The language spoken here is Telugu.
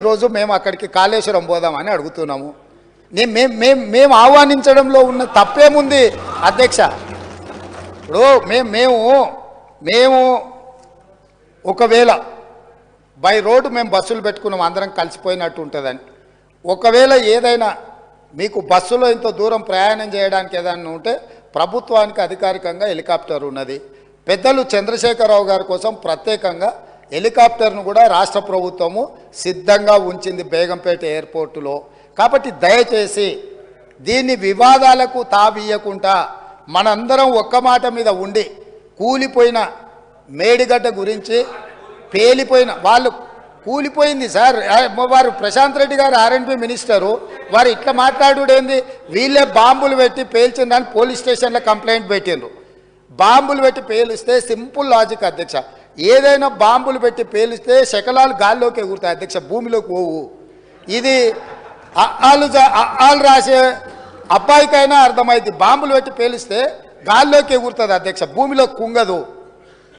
రోజు మేము అక్కడికి కాళేశ్వరం పోదామని అడుగుతున్నాము. మేము ఆహ్వానించడంలో ఉన్న తప్పేముంది అధ్యక్ష? ఇప్పుడు మేము ఒకవేళ బై రోడ్డు మేము బస్సులు పెట్టుకున్నాం, అందరం కలిసిపోయినట్టు ఉంటుందని. ఒకవేళ ఏదైనా మీకు బస్సులో ఇంత దూరం ప్రయాణం చేయడానికి ఏదైనా ఉంటే ప్రభుత్వానికి అధికారికంగా హెలికాప్టర్ ఉన్నది. పెద్దలు చంద్రశేఖరరావు గారి కోసం ప్రత్యేకంగా హెలికాప్టర్ను కూడా రాష్ట్ర ప్రభుత్వము సిద్ధంగా ఉంచింది బేగంపేట ఎయిర్పోర్టులో. కాబట్టి దయచేసి దీన్ని వివాదాలకు తావియకుండా మనందరం ఒక్క మాట మీద ఉండి కూలిపోయిన మేడిగడ్డ గురించి పేలిపోయిన వాళ్ళు కూలిపోయింది సార్. వారు ప్రశాంత్ రెడ్డి గారు ఆర్ఎండ్బి మినిస్టరు, వారు ఇట్లా మాట్లాడుడేంది? వీళ్ళే బాంబులు పెట్టి పేల్చిందని పోలీస్ స్టేషన్లో కంప్లైంట్ పెట్టిండ్రు. బాంబులు పెట్టి పేలిస్తే సింపుల్ లాజిక్ అధ్యక్ష, ఏదైనా బాంబులు పెట్టి పేలిస్తే శకలాలు గాల్లోకి ఎగురుతాయి అధ్యక్ష, భూమిలోకి పోవు. ఇది ఆళ్ళు రాసే అబ్బాయికైనా అర్థమైంది. బాంబులు పెట్టి పేలిస్తే గాల్లోకి ఎగురుతుంది అధ్యక్ష, భూమిలో కుంగదు.